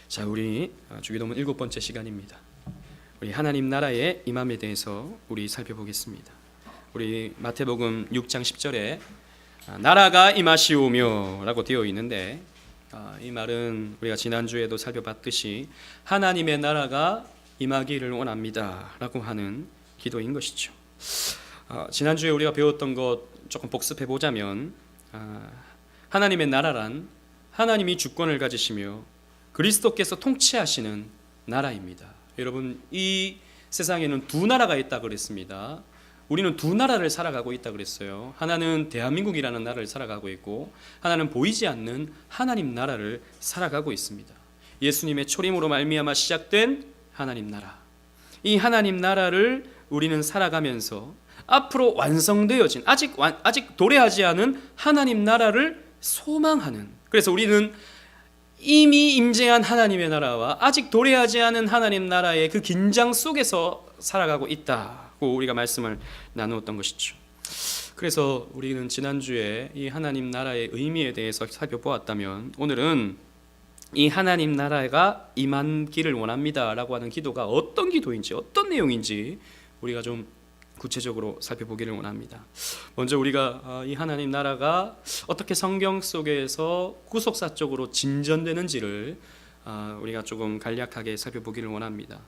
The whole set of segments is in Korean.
자, 우리 주기도문 7번째 시간입니다. 우리 하나님 나라의 임함에 대해서 우리 살펴보겠습니다. 우리 마태복음 6장 10절에 나라가 임하시오며 라고 되어 있는데, 이 말은 우리가 지난주에도 살펴봤듯이 하나님의 나라가 임하기를 원합니다 라고 하는 기도인 것이죠. 지난주에 우리가 배웠던 것 조금 복습해 보자면, 하나님의 나라란 하나님이 주권을 가지시며 그리스도께서 통치하시는 나라입니다. 여러분, 이 세상에는 두 나라가 있다 그랬습니다. 우리는 두 나라를 살아가고 있다 그랬어요. 하나는 대한민국이라는 나라를 살아가고 있고, 하나는 보이지 않는 하나님 나라를 살아가고 있습니다. 예수님의 초림으로 말미암아 시작된 하나님 나라, 이 하나님 나라를 우리는 살아가면서 앞으로 완성되어진 아직 도래하지 않은 하나님 나라를 소망하는, 그래서 우리는 이미 임재한 하나님의 나라와 아직 도래하지 않은 하나님 나라의 그 긴장 속에서 살아가고 있다고 우리가 말씀을 나누었던 것이죠. 그래서 우리는 지난주에 이 하나님 나라의 의미에 대해서 살펴보았다면, 오늘은 이 하나님 나라가 임하기를 원합니다 라고 하는 기도가 어떤 기도인지, 어떤 내용인지 우리가 좀 구체적으로 살펴보기를 원합니다. 먼저 우리가 이 하나님 나라가 어떻게 성경 속에서 구속사적으로 진전되는지를 우리가 조금 간략하게 살펴보기를 원합니다.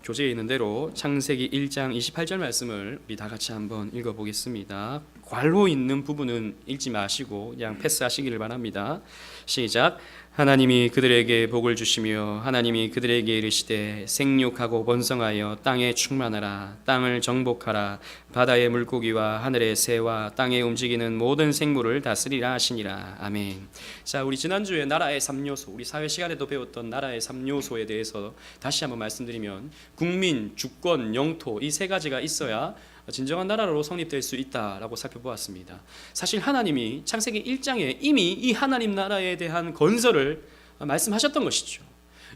교재에 있는 대로 창세기 1장 28절 말씀을 우리 다 같이 한번 읽어보겠습니다. 괄호 있는 부분은 읽지 마시고 그냥 패스하시기를 바랍니다. 시작. 하나님이 그들에게 복을 주시며 하나님이 그들에게 이르시되 생육하고 번성하여 땅에 충만하라. 땅을 정복하라. 바다의 물고기와 하늘의 새와 땅에 움직이는 모든 생물을 다스리라 하시니라. 아멘. 자, 우리 지난주에 나라의 3요소, 우리 사회 시간에도 배웠던 나라의 3요소에 대해서 다시 한번 말씀드리면, 국민, 주권, 영토, 이 세 가지가 있어야 진정한 나라로 성립될 수 있다라고 살펴보았습니다. 사실 하나님이 창세기 1장에 이미 이 하나님 나라에 대한 건설을 말씀하셨던 것이죠.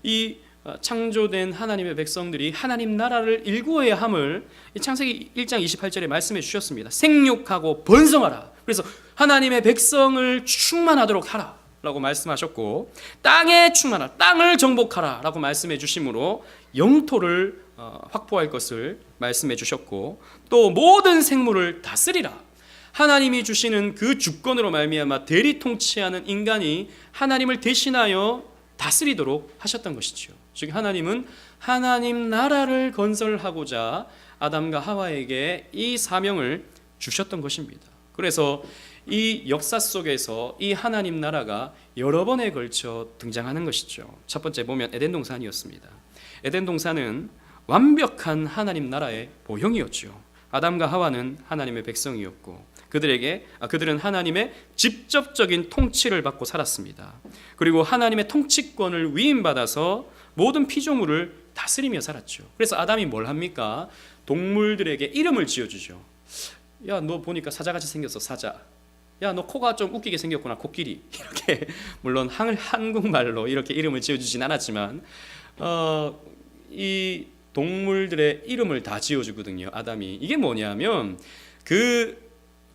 이 창조된 하나님의 백성들이 하나님 나라를 일구어야 함을 창세기 1장 28절에 말씀해 주셨습니다. 생육하고 번성하라. 그래서 하나님의 백성을 충만하도록 하라 라고 말씀하셨고, 땅에 충만하라, 땅을 정복하라 라고 말씀해 주심으로 영토를 확보할 것을 말씀해 주셨고, 또 모든 생물을 다스리라. 하나님이 주시는 그 주권으로 말미암아 대리 통치하는 인간이 하나님을 대신하여 다스리도록 하셨던 것이죠. 즉, 하나님은 하나님 나라를 건설하고자 아담과 하와에게 이 사명을 주셨던 것입니다. 그래서 이 역사 속에서 이 하나님 나라가 여러 번에 걸쳐 등장하는 것이죠. 첫 번째 보면 에덴 동산이었습니다. 에덴 동산은 완벽한 하나님 나라의 모형이었죠. 아담과 하와는 하나님의 백성이었고, 그들은 하나님의 직접적인 통치를 받고 살았습니다. 그리고 하나님의 통치권을 위임받아서 모든 피조물을 다스리며 살았죠. 그래서 아담이 뭘 합니까? 동물들에게 이름을 지어주죠. 야, 너 보니까 사자같이 생겼어, 사자. 야, 너 코가 좀 웃기게 생겼구나, 코끼리. 이렇게, 물론 한국말로 이렇게 이름을 지어주진 않았지만, 이 동물들의 이름을 다 지어주거든요, 아담이. 이게 뭐냐면, 그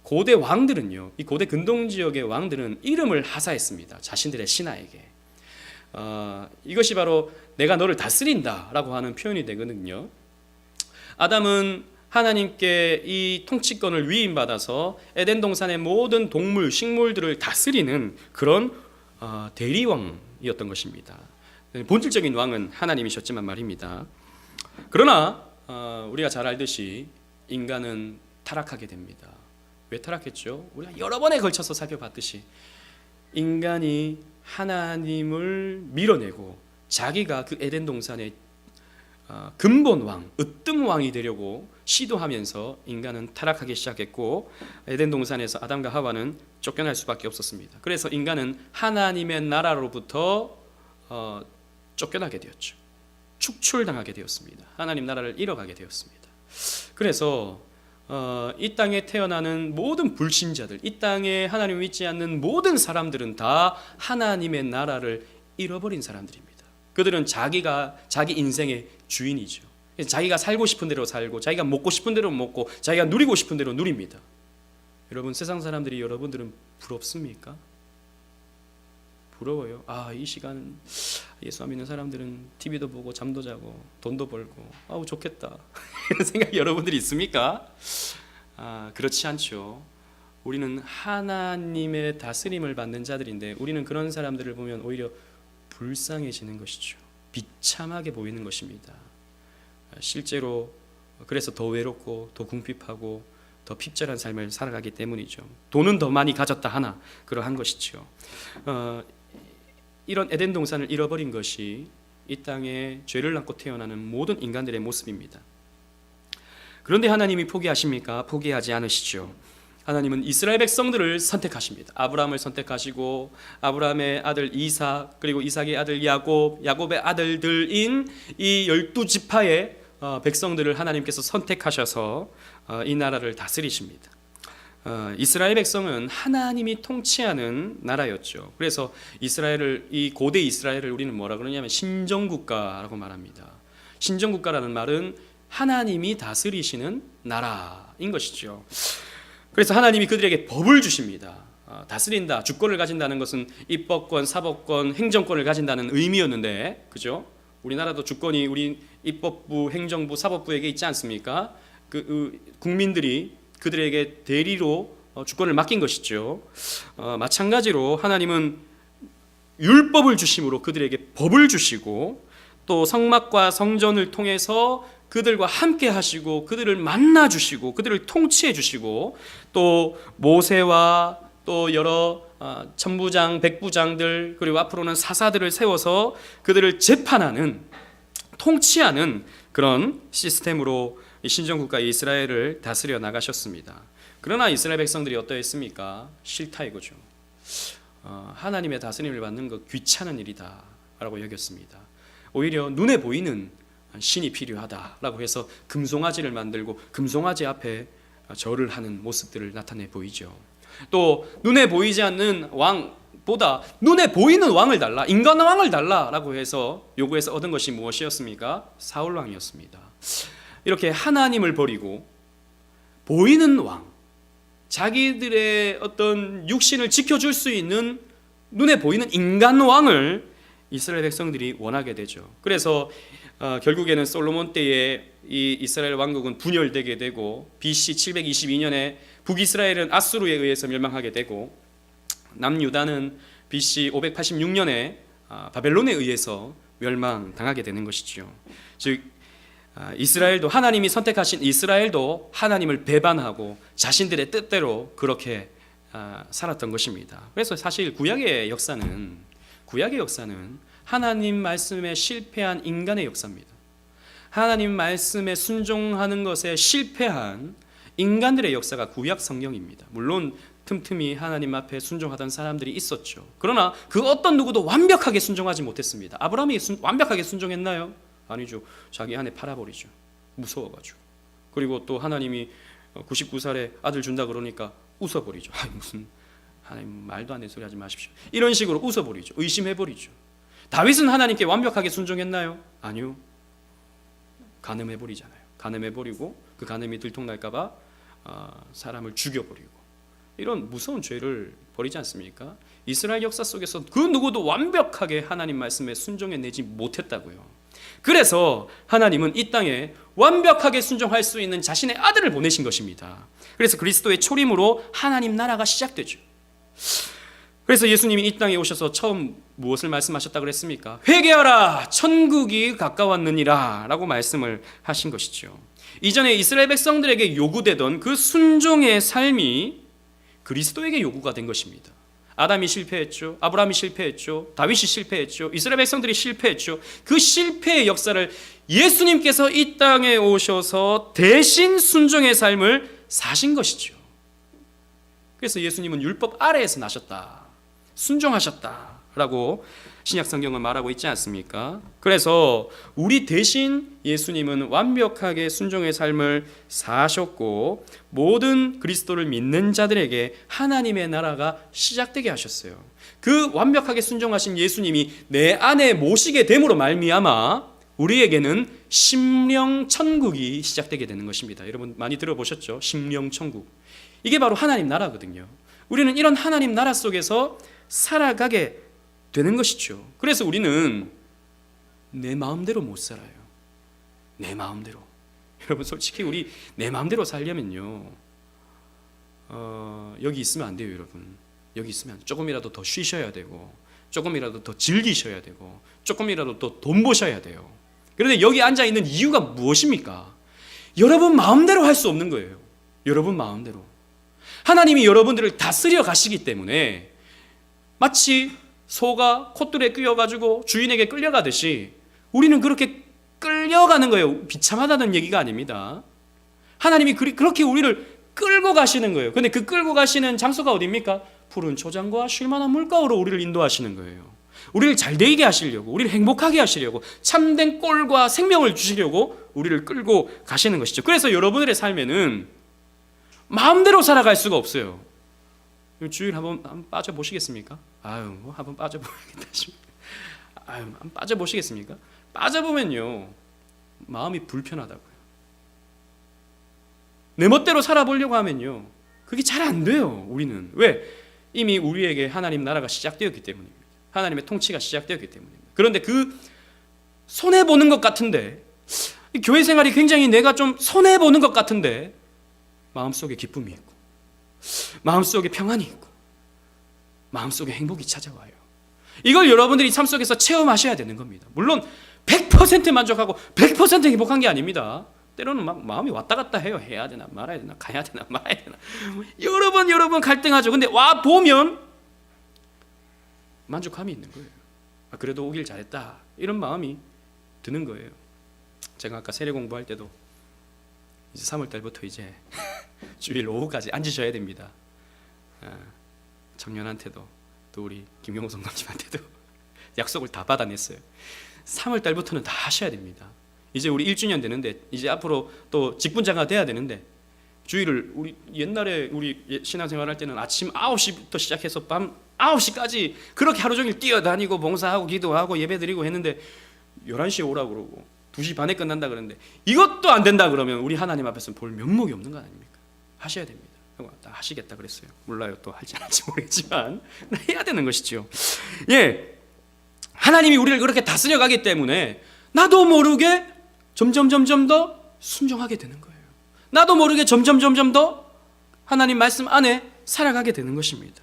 고대 왕들은요, 이 고대 근동 지역의 왕들은 이름을 하사했습니다, 자신들의 신하에게. 이것이 바로 내가 너를 다스린다 라고 하는 표현이 되거든요. 아담은 하나님께 이 통치권을 위임받아서 에덴 동산의 모든 동물, 식물들을 다스리는 그런 대리왕이었던 것입니다. 본질적인 왕은 하나님이셨지만 말입니다. 그러나 우리가 잘 알듯이 인간은 타락하게 됩니다. 왜 타락했죠? 우리가 여러 번에 걸쳐서 살펴봤듯이 인간이 하나님을 밀어내고 자기가 그 에덴 동산의 근본 왕, 으뜸왕이 되려고 시도하면서 인간은 타락하기 시작했고, 에덴 동산에서 아담과 하와는 쫓겨날 수밖에 없었습니다. 그래서 인간은 하나님의 나라로부터 쫓겨나게 되었죠. 축출당하게 되었습니다. 하나님 나라를 잃어가게 되었습니다. 그래서 이 땅에 태어나는 모든 불신자들, 이 땅에 하나님을 믿지 않는 모든 사람들은 다 하나님의 나라를 잃어버린 사람들입니다. 그들은 자기 인생의 주인이죠. 자기가 살고 싶은 대로 살고, 자기가 먹고 싶은 대로 먹고, 자기가 누리고 싶은 대로 누립니다. 여러분, 세상 사람들이 여러분들은 부럽습니까? 부러워요. 이 시간 예수 안 믿는 사람들은 TV도 보고 잠도 자고 돈도 벌고 좋겠다. 이런 생각 여러분들이 있습니까? 그렇지 않죠. 우리는 하나님의 다스림을 받는 자들인데 우리는 그런 사람들을 보면 오히려 불쌍해지는 것이죠. 비참하게 보이는 것입니다. 실제로 그래서 더 외롭고 더 궁핍하고 더 핍절한 삶을 살아가기 때문이죠. 돈은 더 많이 가졌다 하나 그러한 것이죠. 이런 에덴 동산을 잃어버린 것이 이 땅에 죄를 낳고 태어나는 모든 인간들의 모습입니다. 그런데 하나님이 포기하십니까? 포기하지 않으시죠. 하나님은 이스라엘 백성들을 선택하십니다. 아브라함을 선택하시고 아브라함의 아들 이삭, 그리고 이삭의 아들 야곱, 야곱의 아들들인 이 12지파의 백성들을 하나님께서 선택하셔서 이 나라를 다스리십니다. 이스라엘 백성은 하나님이 통치하는 나라였죠. 그래서 이 고대 이스라엘을 우리는 뭐라 그러냐면 신정국가라고 말합니다. 신정국가라는 말은 하나님이 다스리시는 나라인 것이죠. 그래서 하나님이 그들에게 법을 주십니다. 다스린다, 주권을 가진다는 것은 입법권, 사법권, 행정권을 가진다는 의미였는데, 그죠? 우리나라도 주권이 우리 입법부, 행정부, 사법부에게 있지 않습니까? 국민들이 그들에게 대리로 주권을 맡긴 것이죠. 마찬가지로 하나님은 율법을 주심으로 그들에게 법을 주시고 또 성막과 성전을 통해서 그들과 함께 하시고 그들을 만나 주시고 그들을 통치해 주시고 또 모세와 또 여러 천부장, 백부장들 그리고 앞으로는 사사들을 세워서 그들을 재판하는 통치하는 그런 시스템으로 신정국가 이스라엘을 다스려 나가셨습니다. 그러나 이스라엘 백성들이 어떠했습니까? 싫다 이거죠. 하나님의 다스림을 받는 것 귀찮은 일이다 라고 여겼습니다. 오히려 눈에 보이는 신이 필요하다라고 해서 금송아지를 만들고 금송아지 앞에 절을 하는 모습들을 나타내 보이죠. 또 눈에 보이지 않는 왕보다 눈에 보이는 왕을 달라, 인간 왕을 달라라고 해서 요구해서 얻은 것이 무엇이었습니까? 사울 왕이었습니다. 이렇게 하나님을 버리고 보이는 왕, 자기들의 어떤 육신을 지켜줄 수 있는 눈에 보이는 인간 왕을 이스라엘 백성들이 원하게 되죠. 그래서 결국에는 솔로몬 때에 이 이스라엘 왕국은 분열되게 되고 BC 722년에 북이스라엘은 아수르에 의해서 멸망하게 되고 남유다는 BC 586년에 바벨론에 의해서 멸망당하게 되는 것이죠. 즉 이스라엘도 하나님이 선택하신 이스라엘도 하나님을 배반하고 자신들의 뜻대로 그렇게 살았던 것입니다. 그래서 사실 구약의 역사는 하나님 말씀에 실패한 인간의 역사입니다. 하나님 말씀에 순종하는 것에 실패한 인간들의 역사가 구약 성경입니다. 물론 틈틈이 하나님 앞에 순종하던 사람들이 있었죠. 그러나 그 어떤 누구도 완벽하게 순종하지 못했습니다. 아브라함이 완벽하게 순종했나요? 아니죠. 자기 아내 팔아버리죠. 무서워가지고. 그리고 또 하나님이 99살에 아들 준다 그러니까 웃어버리죠. 무슨 하나님 말도 안 되는 소리 하지 마십시오. 이런 식으로 웃어버리죠. 의심해버리죠. 다윗은 하나님께 완벽하게 순종했나요? 아니요. 간음해버리잖아요. 간음해버리고 그 간음이 들통날까봐 사람을 죽여버리고 이런 무서운 죄를 벌이지 않습니까? 이스라엘 역사 속에서 그 누구도 완벽하게 하나님 말씀에 순종해내지 못했다고요. 그래서 하나님은 이 땅에 완벽하게 순종할 수 있는 자신의 아들을 보내신 것입니다. 그래서 그리스도의 초림으로 하나님 나라가 시작되죠. 그래서 예수님이 이 땅에 오셔서 처음 무엇을 말씀하셨다고 그랬습니까? 회개하라, 천국이 가까웠느니라 라고 말씀을 하신 것이죠. 이전에 이스라엘 백성들에게 요구되던 그 순종의 삶이 그리스도에게 요구가 된 것입니다. 아담이 실패했죠. 아브라함이 실패했죠. 다윗이 실패했죠. 이스라엘 백성들이 실패했죠. 그 실패의 역사를 예수님께서 이 땅에 오셔서 대신 순종의 삶을 사신 것이죠. 그래서 예수님은 율법 아래에서 나셨다, 순종하셨다라고 신약 성경은 말하고 있지 않습니까? 그래서 우리 대신 예수님은 완벽하게 순종의 삶을 사셨고 모든 그리스도를 믿는 자들에게 하나님의 나라가 시작되게 하셨어요. 그 완벽하게 순종하신 예수님이 내 안에 모시게 됨으로 말미암아 우리에게는 심령천국이 시작되게 되는 것입니다. 여러분 많이 들어보셨죠? 심령천국. 이게 바로 하나님 나라거든요. 우리는 이런 하나님 나라 속에서 살아가게 되는 것이죠. 그래서 우리는 내 마음대로 못 살아요. 내 마음대로. 여러분 솔직히 우리 내 마음대로 살려면요, 여기 있으면 안 돼요. 여러분 여기 있으면 조금이라도 더 쉬셔야 되고, 조금이라도 더 즐기셔야 되고, 조금이라도 더 돈 버셔야 돼요. 그런데 여기 앉아 있는 이유가 무엇입니까? 여러분 마음대로 할 수 없는 거예요. 여러분 마음대로. 하나님이 여러분들을 다스려 가시기 때문에 마치 소가 콧줄에 끼어가지고 주인에게 끌려가듯이 우리는 그렇게 끌려가는 거예요. 비참하다는 얘기가 아닙니다. 하나님이 그렇게 우리를 끌고 가시는 거예요. 근데 그 끌고 가시는 장소가 어디입니까? 푸른 초장과 쉴만한 물가로 우리를 인도하시는 거예요. 우리를 잘 되게 하시려고, 우리를 행복하게 하시려고, 참된 꼴과 생명을 주시려고 우리를 끌고 가시는 것이죠. 그래서 여러분들의 삶에는 마음대로 살아갈 수가 없어요. 주일 한번 빠져보시겠습니까? 뭐 한번 빠져보겠다 싶어요. 한번 빠져보시겠습니까? 빠져보면요, 마음이 불편하다고요. 내 멋대로 살아보려고 하면요, 그게 잘 안 돼요. 우리는 왜? 이미 우리에게 하나님 나라가 시작되었기 때문입니다. 하나님의 통치가 시작되었기 때문입니다. 그런데 그 손해보는 것 같은데, 교회 생활이 굉장히 내가 좀 손해보는 것 같은데 마음속에 기쁨이 있고, 마음속에 평안이 있고, 마음속에 행복이 찾아와요. 이걸 여러분들이 삶 속에서 체험하셔야 되는 겁니다. 물론 100% 만족하고 100% 행복한 게 아닙니다. 때로는 막 마음이 왔다 갔다 해요. 해야 되나 말아야 되나, 가야 되나 말아야 되나, 여러 번 갈등하죠. 근데 와 보면 만족함이 있는 거예요. 그래도 오길 잘했다, 이런 마음이 드는 거예요. 제가 아까 세례 공부할 때도 이제 3월달부터 이제 주일 오후까지 앉으셔야 됩니다. 청년한테도 또 우리 김경호 성도님한테도 약속을 다 받아냈어요. 3월달부터는 다 하셔야 됩니다. 이제 우리 1주년 되는데, 이제 앞으로 또 직분자가 돼야 되는데, 주일을 우리 옛날에 우리 신앙생활 할 때는 아침 9시부터 시작해서 밤 9시까지 그렇게 하루 종일 뛰어다니고 봉사하고 기도하고 예배드리고 했는데 11시에 오라고 그러고 2시 반에 끝난다 그러는데, 이것도 안 된다 그러면 우리 하나님 앞에서 볼 면목이 없는 거 아닙니까? 하셔야 됩니다. 다 하시겠다 그랬어요. 몰라요, 또 할지 안 할지 모르겠지만 해야 되는 것이죠. 예, 하나님이 우리를 그렇게 다스려 가기 때문에 나도 모르게 점점 더 순종하게 되는 거예요. 나도 모르게 점점 더 하나님 말씀 안에 살아가게 되는 것입니다.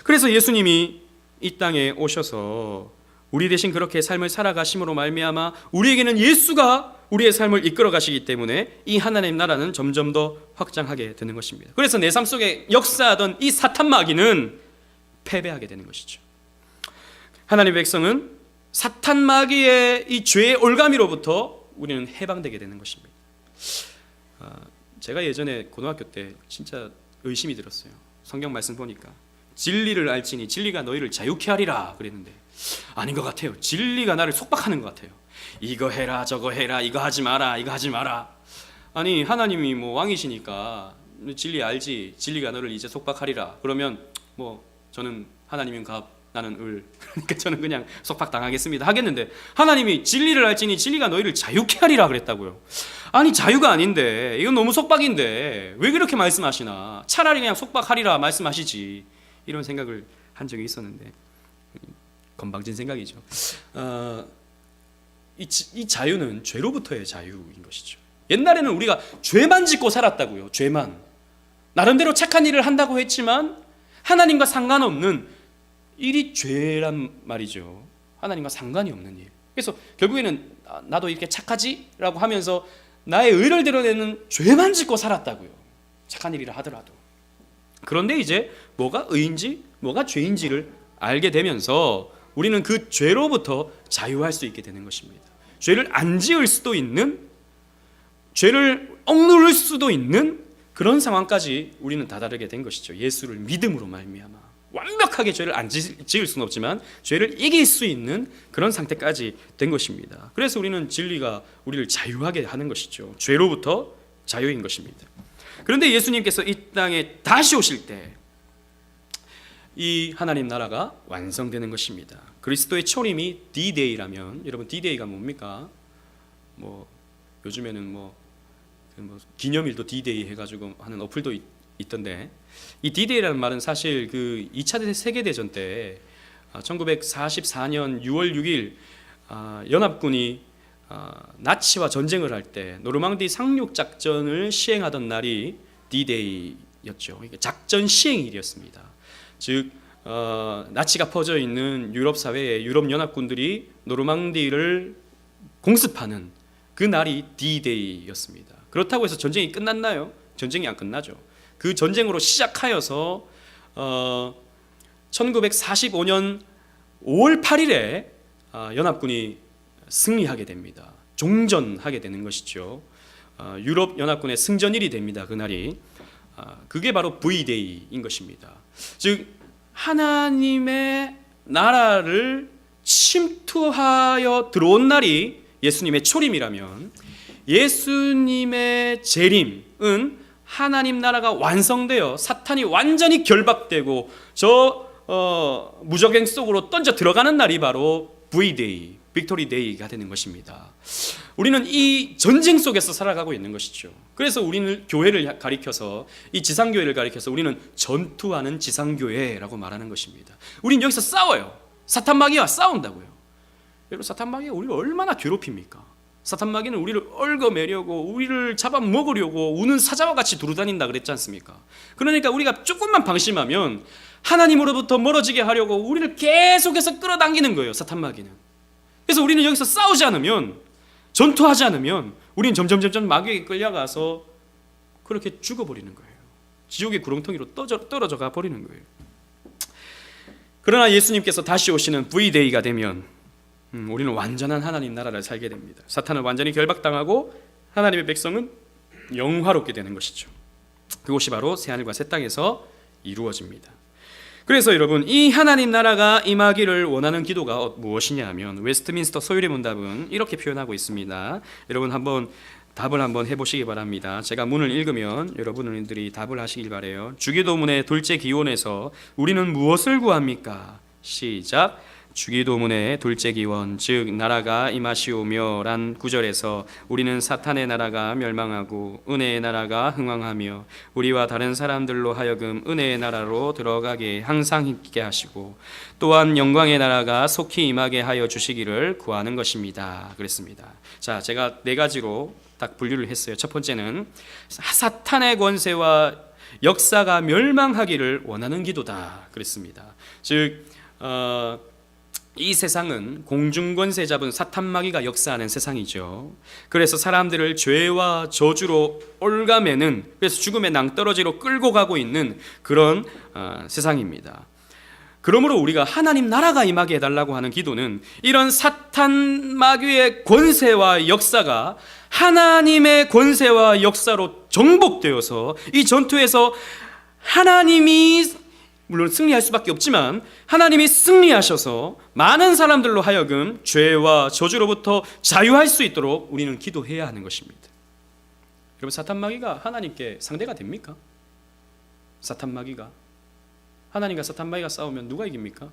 그래서 예수님이 이 땅에 오셔서 우리 대신 그렇게 삶을 살아가심으로 말미암아 우리에게는 예수가 우리의 삶을 이끌어 가시기 때문에 이 하나님 나라는 점점 더 확장하게 되는 것입니다. 그래서 내 삶 속에 역사하던 이 사탄 마귀는 패배하게 되는 것이죠. 하나님의 백성은 사탄 마귀의 이 죄의 올가미로부터 우리는 해방되게 되는 것입니다. 제가 예전에 고등학교 때 진짜 의심이 들었어요. 성경 말씀 보니까 진리를 알지니 진리가 너희를 자유케 하리라 그랬는데 아닌 것 같아요. 진리가 나를 속박하는 것 같아요. 이거 해라 저거 해라, 이거 하지 마라 이거 하지 마라. 아니 하나님이 뭐 왕이시니까 진리 알지, 진리가 너를 이제 속박하리라 그러면 뭐 저는 하나님은 갑 나는 을, 그러니까 저는 그냥 속박당하겠습니다 하겠는데, 하나님이 진리를 알지니 진리가 너희를 자유케 하리라 그랬다고요. 아니 자유가 아닌데, 이건 너무 속박인데 왜 그렇게 말씀하시나, 차라리 그냥 속박하리라 말씀하시지, 이런 생각을 한 적이 있었는데, 건방진 생각이죠. 이 자유는 죄로부터의 자유인 것이죠. 옛날에는 우리가 죄만 짓고 살았다고요. 죄만, 나름대로 착한 일을 한다고 했지만 하나님과 상관없는 일이 죄란 말이죠. 하나님과 상관이 없는 일. 그래서 결국에는 나도 이렇게 착하지라고 하면서 나의 의를 드러내는 죄만 짓고 살았다고요. 착한 일이라 하더라도. 그런데 이제 뭐가 의인지 뭐가 죄인지를 알게 되면서 우리는 그 죄로부터 자유할 수 있게 되는 것입니다. 죄를 안 지을 수도 있는, 죄를 억누를 수도 있는 그런 상황까지 우리는 다다르게 된 것이죠. 예수를 믿음으로 말미암아. 완벽하게 죄를 안 지을 수는 없지만 죄를 이길 수 있는 그런 상태까지 된 것입니다. 그래서 우리는 진리가 우리를 자유하게 하는 것이죠. 죄로부터 자유인 것입니다. 그런데 예수님께서 이 땅에 다시 오실 때 이 하나님 나라가 완성되는 것입니다. 그리스도의 초림이 D-Day라면, 여러분 D-Day가 뭡니까? 뭐 요즘에는 뭐 기념일도 D-Day 해가지고 하는 어플도 있던데, 이 D-Day라는 말은 사실 그 2차 세계대전 때 1944년 6월 6일 연합군이 나치와 전쟁을 할 때 노르망디 상륙 작전을 시행하던 날이 D-Day였죠. 작전 시행일이었습니다. 즉 나치가 퍼져 있는 유럽 사회에 유럽 연합군들이 노르망디를 공습하는 그 날이 D-Day였습니다. 그렇다고 해서 전쟁이 끝났나요? 전쟁이 안 끝나죠. 그 전쟁으로 시작하여서 1945년 5월 8일에 연합군이 승리하게 됩니다. 종전하게 되는 것이죠. 유럽 연합군의 승전일이 됩니다. 그날이 그게 바로 V-Day인 것입니다. 즉 하나님의 나라를 침투하여 들어온 날이 예수님의 초림이라면 예수님의 재림은 하나님 나라가 완성되어 사탄이 완전히 결박되고 무적행 속으로 던져 들어가는 날이 바로 V-Day, 빅토리 데이가 되는 것입니다. 우리는 이 전쟁 속에서 살아가고 있는 것이죠. 그래서 우리는 교회를 가리켜서 이 지상교회를 가리켜서 우리는 전투하는 지상교회라고 말하는 것입니다. 우리는 여기서 싸워요. 사탄 마귀와 싸운다고요. 여러분 사탄 마귀가 우리를 얼마나 괴롭힙니까? 사탄 마귀는 우리를 얽어매려고 우리를 잡아먹으려고 우는 사자와 같이 두루다닌다 그랬지 않습니까? 그러니까 우리가 조금만 방심하면 하나님으로부터 멀어지게 하려고 우리를 계속해서 끌어당기는 거예요. 사탄 마귀는. 그래서 우리는 여기서 싸우지 않으면 전투하지 않으면 우리는 점점 마귀에게 끌려가서 그렇게 죽어버리는 거예요. 지옥의 구렁텅이로 떨어져 가 버리는 거예요. 그러나 예수님께서 다시 오시는 V-Day가 되면 우리는 완전한 하나님 나라를 살게 됩니다. 사탄은 완전히 결박당하고 하나님의 백성은 영화롭게 되는 것이죠. 그것이 바로 새하늘과 새 땅에서 이루어집니다. 그래서 여러분 이 하나님 나라가 임하기를 원하는 기도가 무엇이냐 하면 웨스트민스터 소율의 문답은 이렇게 표현하고 있습니다. 여러분 한번 답을 한번 해보시기 바랍니다. 제가 문을 읽으면 여러분들이 답을 하시길 바라요. 주기도문의 둘째 기원에서 우리는 무엇을 구합니까? 시작. 주기도문의 둘째 기원 즉 나라가 임하시오며 란 구절에서 우리는 사탄의 나라가 멸망하고 은혜의 나라가 흥왕하며 우리와 다른 사람들로 하여금 은혜의 나라로 들어가게 항상 있게 하시고 또한 영광의 나라가 속히 임하게 하여 주시기를 구하는 것입니다. 그랬습니다. 자, 제가 네 가지로 딱 분류를 했어요. 첫 번째는 사탄의 권세와 역사가 멸망하기를 원하는 기도다 그랬습니다. 즉 이 세상은 공중권세 잡은 사탄 마귀가 역사하는 세상이죠. 그래서 사람들을 죄와 저주로 올가매는 그래서 죽음의 낭떠러지로 끌고 가고 있는 그런 세상입니다. 그러므로 우리가 하나님 나라가 임하게 해달라고 하는 기도는 이런 사탄 마귀의 권세와 역사가 하나님의 권세와 역사로 정복되어서 이 전투에서 하나님이 물론 승리할 수밖에 없지만 하나님이 승리하셔서 많은 사람들로 하여금 죄와 저주로부터 자유할 수 있도록 우리는 기도해야 하는 것입니다. 여러분 사탄 마귀가 하나님께 상대가 됩니까? 사탄 마귀가 하나님과 사탄 마귀가 싸우면 누가 이깁니까?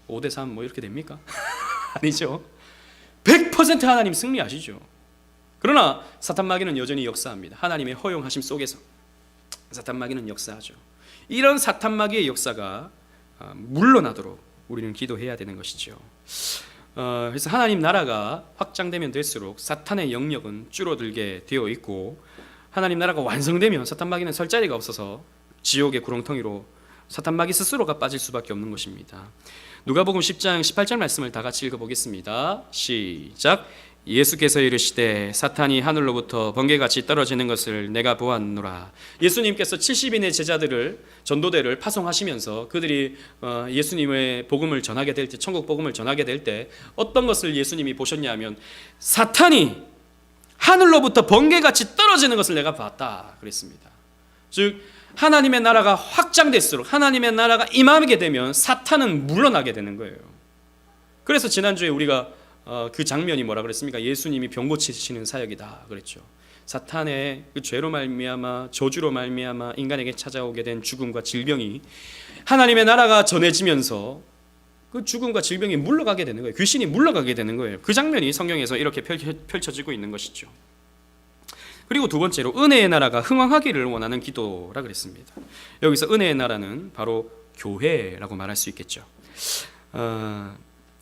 5대3 이렇게 됩니까? 아니죠. 100% 하나님 승리하시죠. 그러나 사탄 마귀는 여전히 역사합니다. 하나님의 허용하심 속에서 사탄 마귀는 역사하죠. 이런 사탄 마귀의 역사가 물러나도록 우리는 기도해야 되는 것이죠. 그래서 하나님 나라가 확장되면 될수록 사탄의 영역은 줄어들게 되어 있고 하나님 나라가 완성되면 사탄 마귀는 설 자리가 없어서 지옥의 구렁텅이로 사탄 마귀 스스로가 빠질 수밖에 없는 것입니다. 누가복음 10장 18절 말씀을 다 같이 읽어보겠습니다. 시작. 예수께서 이르시되 사탄이 하늘로부터 번개같이 떨어지는 것을 내가 보았노라. 예수님께서 70인의 제자들을 전도대를 파송하시면서 그들이 예수님의 복음을 전하게 될 때 천국 복음을 전하게 될 때 어떤 것을 예수님이 보셨냐면 사탄이 하늘로부터 번개같이 떨어지는 것을 내가 봤다 그랬습니다. 즉 하나님의 나라가 확장될수록 하나님의 나라가 임하게 되면 사탄은 물러나게 되는 거예요. 그래서 지난주에 우리가 그 장면이 뭐라 그랬습니까? 예수님이 병 고치시는 사역이다 그랬죠. 사탄의 그 죄로 말미암아 저주로 말미암아 인간에게 찾아오게 된 죽음과 질병이 하나님의 나라가 전해지면서 그 죽음과 질병이 물러가게 되는 거예요. 귀신이 물러가게 되는 거예요. 그 장면이 성경에서 이렇게 펼쳐지고 있는 것이죠. 그리고 두 번째로 은혜의 나라가 흥왕하기를 원하는 기도라 그랬습니다. 여기서 은혜의 나라는 바로 교회라고 말할 수 있겠죠.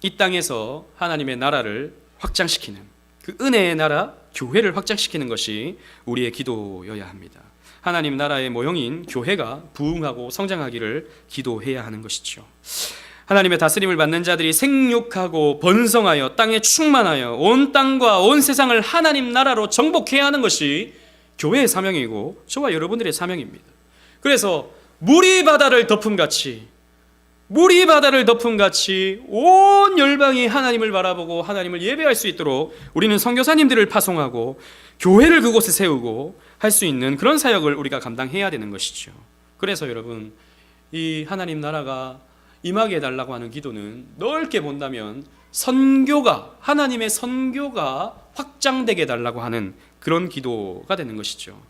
이 땅에서 하나님의 나라를 확장시키는 그 은혜의 나라, 교회를 확장시키는 것이 우리의 기도여야 합니다. 하나님 나라의 모형인 교회가 부흥하고 성장하기를 기도해야 하는 것이죠. 하나님의 다스림을 받는 자들이 생육하고 번성하여 땅에 충만하여 온 땅과 온 세상을 하나님 나라로 정복해야 하는 것이 교회의 사명이고 저와 여러분들의 사명입니다. 그래서 물이 바다를 덮음같이 온 열방이 하나님을 바라보고 하나님을 예배할 수 있도록 우리는 선교사님들을 파송하고 교회를 그곳에 세우고 할 수 있는 그런 사역을 우리가 감당해야 되는 것이죠. 그래서 여러분, 이 하나님 나라가 임하게 해달라고 하는 기도는 넓게 본다면 하나님의 선교가 확장되게 해달라고 하는 그런 기도가 되는 것이죠.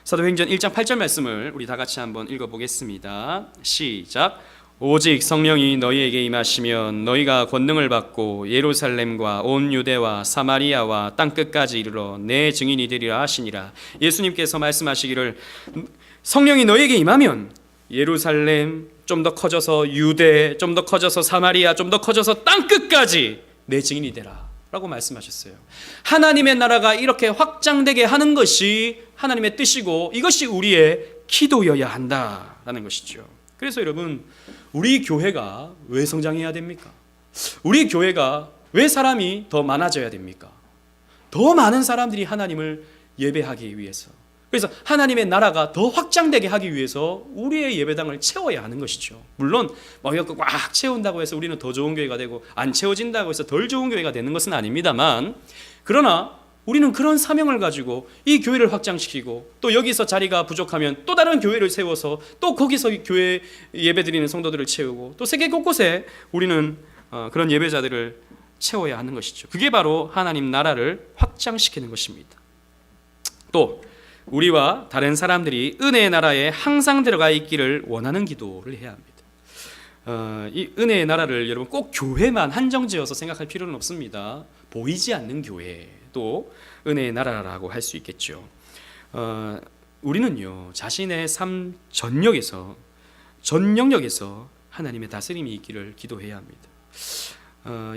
사도행전 1장 8절 말씀을 우리 다 같이 한번 읽어보겠습니다. 시작. 오직 성령이 너희에게 임하시면 너희가 권능을 받고 예루살렘과 온 유대와 사마리아와 땅끝까지 이르러 내 증인이 되리라 하시니라. 예수님께서 말씀하시기를 성령이 너희에게 임하면 예루살렘 좀 더 커져서 유대, 좀 더 커져서 사마리아, 좀 더 커져서 땅끝까지 내 증인이 되라 라고 말씀하셨어요. 하나님의 나라가 이렇게 확장되게 하는 것이 하나님의 뜻이고 이것이 우리의 기도여야 한다라는 것이죠. 그래서 여러분, 우리 교회가 왜 성장해야 됩니까? 우리 교회가 왜 사람이 더 많아져야 됩니까? 더 많은 사람들이 하나님을 예배하기 위해서, 그래서 하나님의 나라가 더 확장되게 하기 위해서 우리의 예배당을 채워야 하는 것이죠. 물론 이렇게 꽉 채운다고 해서 우리는 더 좋은 교회가 되고 안 채워진다고 해서 덜 좋은 교회가 되는 것은 아닙니다만, 그러나 우리는 그런 사명을 가지고 이 교회를 확장시키고 또 여기서 자리가 부족하면 또 다른 교회를 세워서 또 거기서 교회 예배드리는 성도들을 채우고 또 세계 곳곳에 우리는 그런 예배자들을 채워야 하는 것이죠. 그게 바로 하나님 나라를 확장시키는 것입니다. 또 우리와 다른 사람들이 은혜의 나라에 항상 들어가 있기를 원하는 기도를 해야 합니다. 이 은혜의 나라를 여러분 꼭 교회만 한정지어서 생각할 필요는 없습니다. 보이지 않는 교회도 은혜의 나라라고 할 수 있겠죠. 우리는요, 자신의 삶 전 영역에서 하나님의 다스림이 있기를 기도해야 합니다.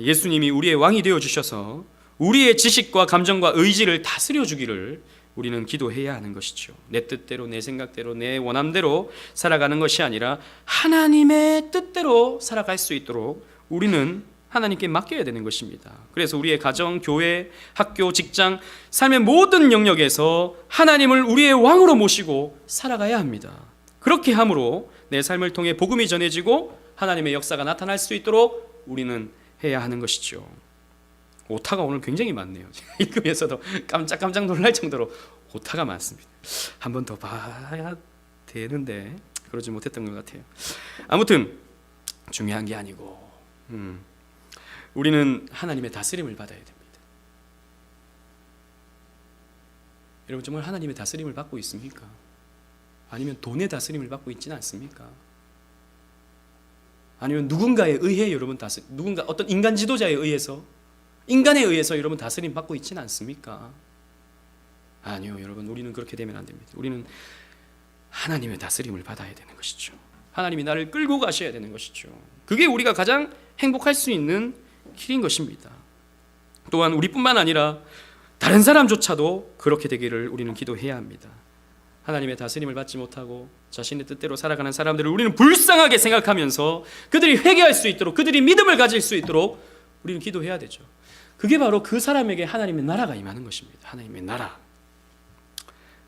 예수님이 우리의 왕이 되어 주셔서 우리의 지식과 감정과 의지를 다스려 주기를 우리는 기도해야 하는 것이죠. 내 뜻대로, 내 생각대로, 내 원함대로 살아가는 것이 아니라 하나님의 뜻대로 살아갈 수 있도록 우리는 하나님께 맡겨야 되는 것입니다. 그래서 우리의 가정, 교회, 학교, 직장, 삶의 모든 영역에서 하나님을 우리의 왕으로 모시고 살아가야 합니다. 그렇게 함으로 내 삶을 통해 복음이 전해지고 하나님의 역사가 나타날 수 있도록 우리는 해야 하는 것이죠. 오타가 오늘 굉장히 많네요. 읽으면서도 깜짝 놀랄 정도로 오타가 많습니다. 한 번 더 봐야 되는데 그러지 못했던 것 같아요. 아무튼 중요한 게 아니고 우리는 하나님의 다스림을 받아야 됩니다. 여러분, 정말 하나님의 다스림을 받고 있습니까? 아니면 돈의 다스림을 받고 있지는 않습니까? 아니면 누군가에 의해 여러분 누군가 어떤 인간 지도자에 의해서, 인간에 의해서 여러분 다스림 받고 있지는 않습니까? 아니요, 여러분, 우리는 그렇게 되면 안 됩니다. 우리는 하나님의 다스림을 받아야 되는 것이죠. 하나님이 나를 끌고 가셔야 되는 것이죠. 그게 우리가 가장 행복할 수 있는 길인 것입니다. 또한 우리뿐만 아니라 다른 사람조차도 그렇게 되기를 우리는 기도해야 합니다. 하나님의 다스림을 받지 못하고 자신의 뜻대로 살아가는 사람들을 우리는 불쌍하게 생각하면서 그들이 회개할 수 있도록, 그들이 믿음을 가질 수 있도록 우리는 기도해야 되죠. 그게 바로 그 사람에게 하나님의 나라가 임하는 것입니다. 하나님의 나라.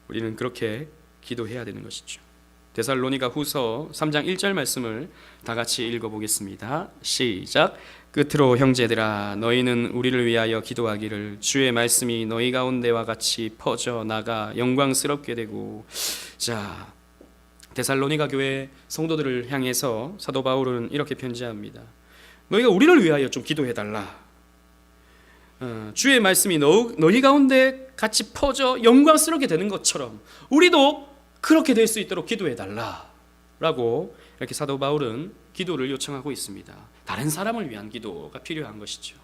우리는 그렇게 기도해야 되는 것이죠. 데살로니가 후서 3장 1절 말씀을 다 같이 읽어보겠습니다. 시작. 끝으로 형제들아, 너희는 우리를 위하여 기도하기를 주의 말씀이 너희 가운데와 같이 퍼져 나가 영광스럽게 되고. 자, 데살로니가 교회 성도들을 향해서 사도 바울은 이렇게 편지합니다. 너희가 우리를 위하여 좀 기도해달라. 주의 말씀이 너희 가운데 같이 퍼져 영광스럽게 되는 것처럼 우리도 그렇게 될 수 있도록 기도해달라 라고 이렇게 사도 바울은 기도를 요청하고 있습니다. 다른 사람을 위한 기도가 필요한 것이죠.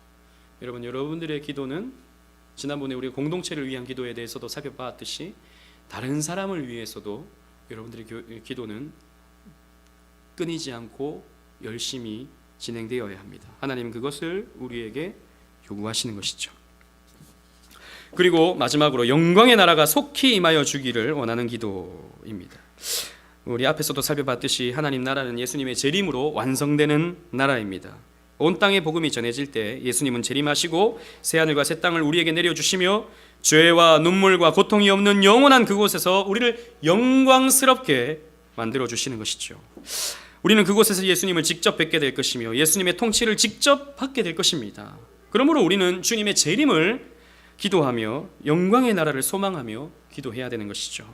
여러분, 여러분들의 기도는 지난번에 우리가 공동체를 위한 기도에 대해서도 살펴봤듯이 다른 사람을 위해서도 여러분들의 기도는 끊이지 않고 열심히 진행되어야 합니다. 하나님 그것을 우리에게 요구하시는 것이죠. 그리고 마지막으로 영광의 나라가 속히 임하여 주기를 원하는 기도입니다. 우리 앞에서도 살펴봤듯이 하나님 나라는 예수님의 재림으로 완성되는 나라입니다. 온 땅에 복음이 전해질 때 예수님은 재림하시고 새하늘과 새 땅을 우리에게 내려주시며 죄와 눈물과 고통이 없는 영원한 그곳에서 우리를 영광스럽게 만들어주시는 것이죠. 우리는 그곳에서 예수님을 직접 뵙게 될 것이며 예수님의 통치를 직접 받게 될 것입니다. 그러므로 우리는 주님의 재림을 기도하며 영광의 나라를 소망하며 기도해야 되는 것이죠.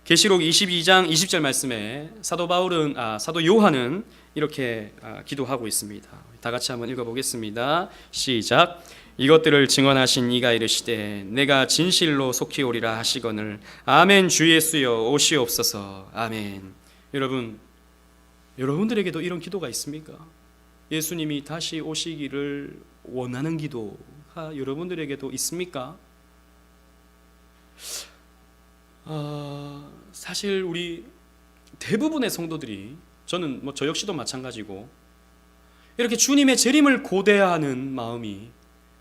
계시록 22장 20절 말씀에 사도 요한은 이렇게 기도하고 있습니다. 다 같이 한번 읽어보겠습니다. 시작. 이것들을 증언하신 이가 이르시되 내가 진실로 속히 오리라 하시거늘 아멘. 주 예수여 오시옵소서. 아멘. 여러분들에게도 이런 기도가 있습니까? 예수님이 다시 오시기를 원하는 기도가 여러분들에게도 있습니까? 사실 우리 대부분의 성도들이, 저는 저 역시도 마찬가지고, 이렇게 주님의 재림을 고대하는 마음이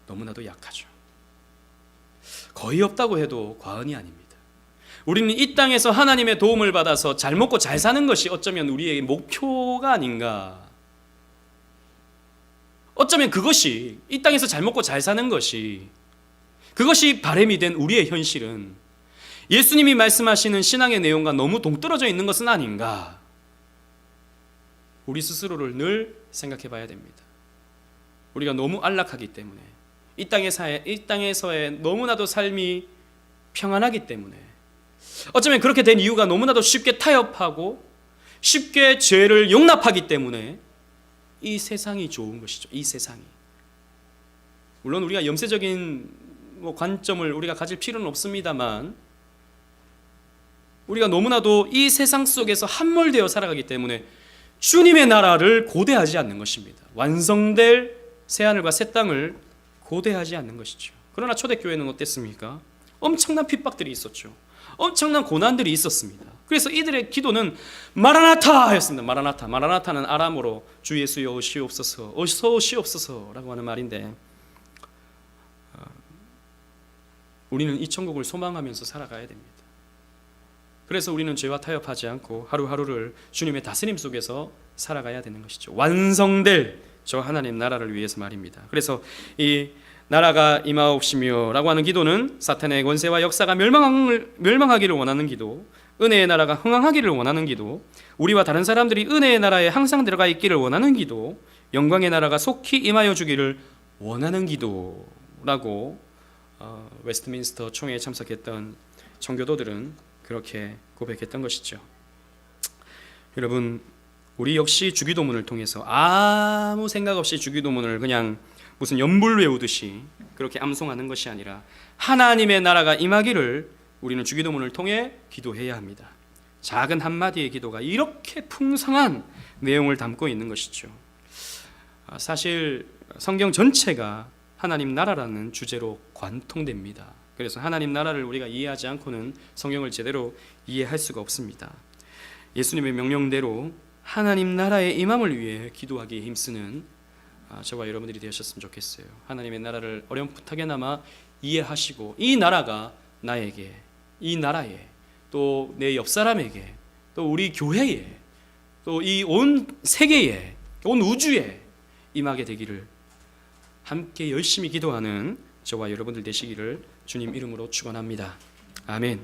너무나도 약하죠. 거의 없다고 해도 과언이 아닙니다. 우리는 이 땅에서 하나님의 도움을 받아서 잘 먹고 잘 사는 것이 어쩌면 우리의 목표가 아닌가. 어쩌면 그것이, 이 땅에서 잘 먹고 잘 사는 것이, 그것이 바람이 된 우리의 현실은 예수님이 말씀하시는 신앙의 내용과 너무 동떨어져 있는 것은 아닌가. 우리 스스로를 늘 생각해 봐야 됩니다. 우리가 너무 안락하기 때문에, 이 땅에서의 너무나도 삶이 평안하기 때문에, 어쩌면 그렇게 된 이유가 너무나도 쉽게 타협하고 쉽게 죄를 용납하기 때문에 이 세상이 좋은 것이죠. 이 세상이. 물론 우리가 염세적인 관점을 우리가 가질 필요는 없습니다만, 우리가 너무나도 이 세상 속에서 함몰되어 살아가기 때문에 주님의 나라를 고대하지 않는 것입니다. 완성될 새하늘과 새 땅을 고대하지 않는 것이죠. 그러나 초대교회는 어땠습니까? 엄청난 핍박들이 있었죠. 엄청난 고난들이 있었습니다. 그래서 이들의 기도는 마라나타였습니다. 마라나타는 아람어로 주 예수여 오시옵소서, 어서 오시옵소서라고 하는 말인데, 우리는 이 천국을 소망하면서 살아가야 됩니다. 그래서 우리는 죄와 타협하지 않고 하루하루를 주님의 다스림 속에서 살아가야 되는 것이죠. 완성될 저 하나님 나라를 위해서 말입니다. 그래서 이 나라가 임하옵시며 라고 하는 기도는 사탄의 권세와 역사가 멸망하기를 원하는 기도, 은혜의 나라가 흥황하기를 원하는 기도, 우리와 다른 사람들이 은혜의 나라에 항상 들어가 있기를 원하는 기도, 영광의 나라가 속히 임하여 주기를 원하는 기도라고 웨스트민스터 총회에 참석했던 청교도들은 그렇게 고백했던 것이죠. 여러분, 우리 역시 주기도문을 통해서 아무 생각 없이 주기도문을 그냥 무슨 연불 외우듯이 그렇게 암송하는 것이 아니라 하나님의 나라가 임하기를 우리는 주기도문을 통해 기도해야 합니다. 작은 한마디의 기도가 이렇게 풍성한 내용을 담고 있는 것이죠. 사실 성경 전체가 하나님 나라라는 주제로 관통됩니다. 그래서 하나님 나라를 우리가 이해하지 않고는 성경을 제대로 이해할 수가 없습니다. 예수님의 명령대로 하나님 나라의 임함을 위해 기도하기에 힘쓰는 저와 여러분들이 되셨으면 좋겠어요. 하나님의 나라를 어렴풋하게나마 이해하시고 이 나라가 나에게, 이 나라에, 또 내 옆 사람에게, 또 우리 교회에, 또 이 온 세계에, 온 우주에 임하게 되기를 함께 열심히 기도하는 저와 여러분들 되시기를 주님 이름으로 축원합니다. 아멘.